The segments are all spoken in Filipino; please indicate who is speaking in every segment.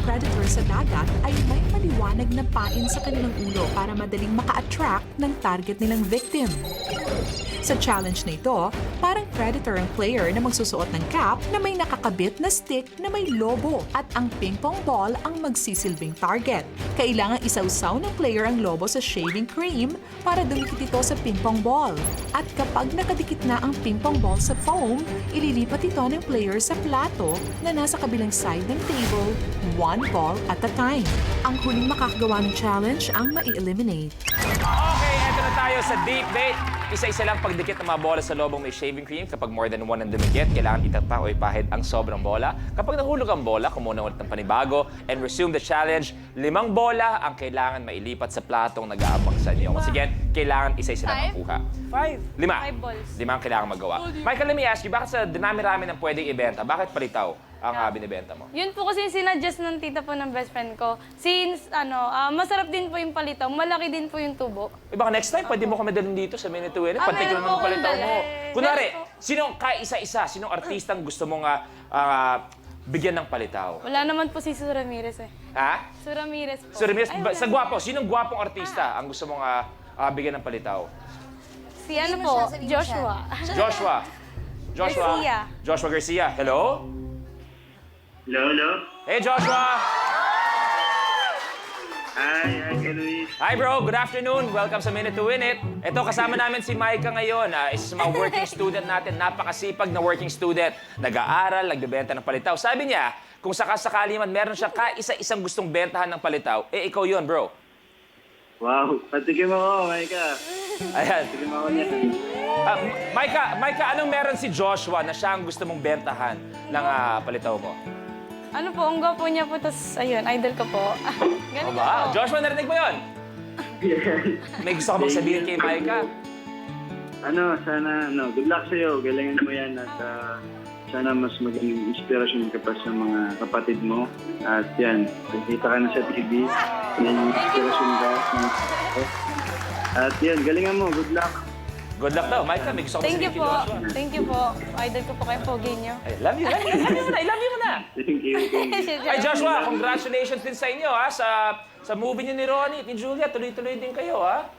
Speaker 1: predator sa dagat ay may maliwanag na pain sa kanilang ulo para madaling maka-attract ng target nilang victim. Sa challenge na ito, parang predator ang player na magsusuot ng cap na may nakakabit na stick na may lobo at ang ping-pong ball ang magsisilbing target. Kailangang isawsaw ng player ang lobo sa shaving cream para dumikit ito sa ping-pong ball. At kapag nakadikit na ang ping-pong ball sa foam, ililipat ito ng player sa plato na nasa kabilang side ng table, one ball at a time. Ang huling makakagawa ng challenge ang mai-eliminate.
Speaker 2: Okay, eto na tayo sa deep bait. Isa-isa lang pagdikit ng mga bola sa lobong may shaving cream. Kapag more than one ang dumikit, kailangan itata o ipahid ang sobrang bola. Kapag nahulog ang bola, kumuha ulit ng panibago and resume the challenge. 5 bola ang kailangan mailipat sa platong nag-aabang sa inyo. Once again, kailangan isa-isa lang makuha.
Speaker 3: 5.
Speaker 2: 5.
Speaker 3: 5 balls.
Speaker 2: 5 ang kailangan magawa. Michael, let me ask you, bakit sa dinami-rami ng pwedeng ibenta, bakit palitaw ang binibenta mo?
Speaker 3: Yun po kasi yung sinadjust ng tita po ng best friend ko. Since, masarap din po yung palitaw, malaki din po yung tubo.
Speaker 2: Baka next time, pwede mo kami dalhin dito sa Minute to Win. Particular
Speaker 3: meron po
Speaker 2: mo palitaw
Speaker 3: akong
Speaker 2: mo.
Speaker 3: dala.
Speaker 2: Kunwari,
Speaker 3: Meron po.
Speaker 2: sinong kaisa-isa, sinong artistang gusto mong bigyan ng palitaw?
Speaker 3: Wala naman po si Su Ramirez eh.
Speaker 2: Ha?
Speaker 3: Su Ramirez po.
Speaker 2: So, Ramirez,
Speaker 3: Ay, wala.
Speaker 2: sa gwapo, sinong gwapong artista ang gusto mong bigyan ng palitaw?
Speaker 3: Si ano po, Joshua.
Speaker 2: Joshua.
Speaker 3: Garcia.
Speaker 2: Joshua Garcia. Hello?
Speaker 4: Hello, hello.
Speaker 2: Hey, Joshua!
Speaker 4: Hi, Luis.
Speaker 2: Hi, bro. Good afternoon. Welcome sa Minute to Win It. Ito, kasama namin si Micah ngayon. Isa sa mga working student natin. Napakasipag na working student. Nag-aaral, nagbebenta ng palitaw. Sabi niya, kung sakasakali man meron siya kaisa-isang gustong bentahan ng palitaw, ikaw yon, bro.
Speaker 4: Wow, patikim ako, Maika.
Speaker 2: Ayan.
Speaker 4: Patikim ako niya.
Speaker 2: Micah, anong meron si Joshua na siya ang gusto mong bentahan ng palitaw mo?
Speaker 3: Ano po, ang gwapo niya po, tapos ayun, idol ko po. Ganun
Speaker 2: Aba,
Speaker 3: po.
Speaker 2: Joshua, narinig mo yun? May gusto ka bang sabihin kay Micah?
Speaker 4: Sana, good luck sa'yo. Galingan mo yan at sana mas maging inspirasyon ka pa sa mga kapatid mo. At yan, nakikita ka na sa TV. Yan yung inspirasyon ka. At yan, galingan mo. Good luck.
Speaker 2: Good luck daw. Micah, may gusto ka bang
Speaker 3: Thank you
Speaker 2: sabihin kay
Speaker 3: po.
Speaker 2: Joshua?
Speaker 3: Thank you po. Idol ko po kayo, pogi niyo.
Speaker 2: I love you. I love you mo na.
Speaker 4: Thank you.
Speaker 2: Ay, Joshua, congratulations din sa inyo, sa movie niyo ni Ronnie at ni Julia. Tuloy-tuloy din kayo, ha?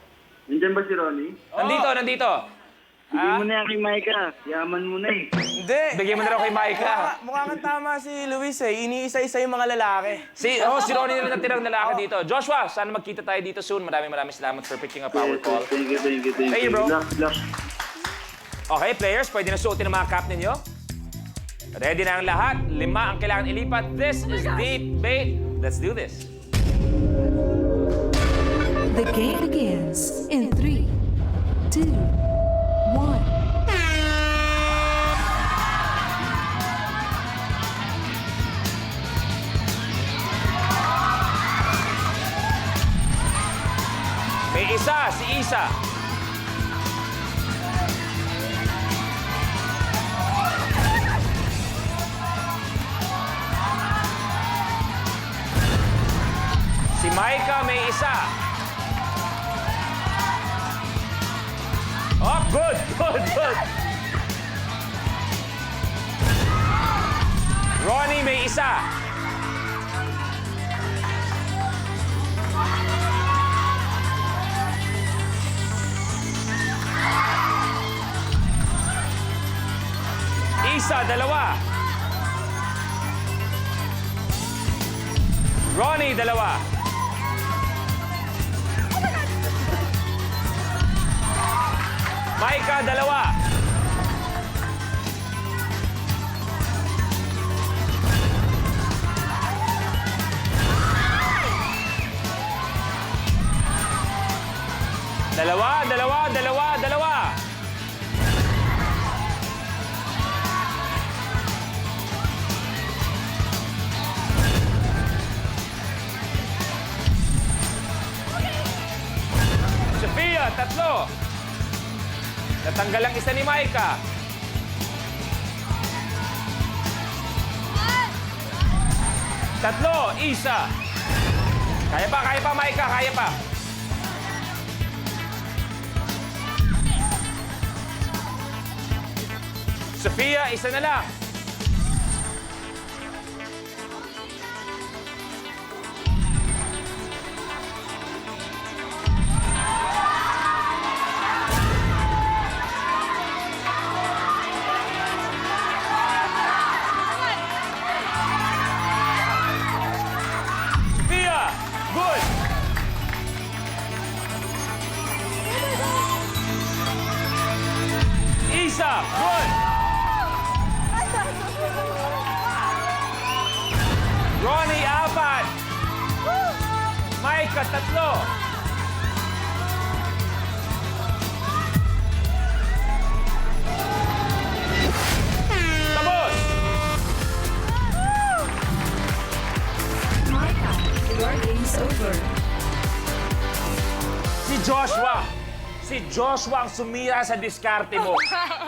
Speaker 4: Nandiyan ba si Ronnie?
Speaker 2: Nandito.
Speaker 4: Bigyan mo na yan kay Maika. Yaman mo na eh.
Speaker 5: Hindi.
Speaker 2: Bigyan mo na raw kay Micah.
Speaker 5: Mukha kang tama si Luis eh. Iniisa-isa yung mga lalaki.
Speaker 2: Si Ronnie na natirang lalaki dito. Joshua, sana magkita tayo dito soon. Maraming salamat for picking up our call.
Speaker 4: Thank you.
Speaker 2: Hey, bro.
Speaker 4: Good luck.
Speaker 2: Okay, players, pwede na suotin ang mga cap ninyo. Ready na ang lahat. 5 ang kailangan ilipat. This is Deep Bait. Let's do this.
Speaker 1: The game begins in 3, 2, 1.
Speaker 2: May isa, si Isa. Si Micah may isa. Oh, good. Ronnie may isa. Isa, 2. Ronnie, 2. Micah, 2. Dalawa. Sophia, 3. Natanggal ang isa ni Micah. 3, Isa. Kaya pa, Micah, kaya pa. Sophia, isa na lang. Ronnie, 4. Micah, 3. Tapos!
Speaker 1: Micah, your game's over.
Speaker 2: Si Joshua. Si Joshua ang sumira sa diskarte mo.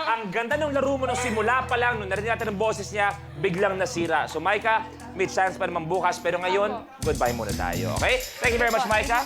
Speaker 2: Ang ganda ng laro mo nung simula pa lang, nung narinig natin ang boses niya, biglang nasira. So, Micah, may chance pa naman bukas. Pero ngayon, goodbye muna tayo, okay? Thank you very much, Micah.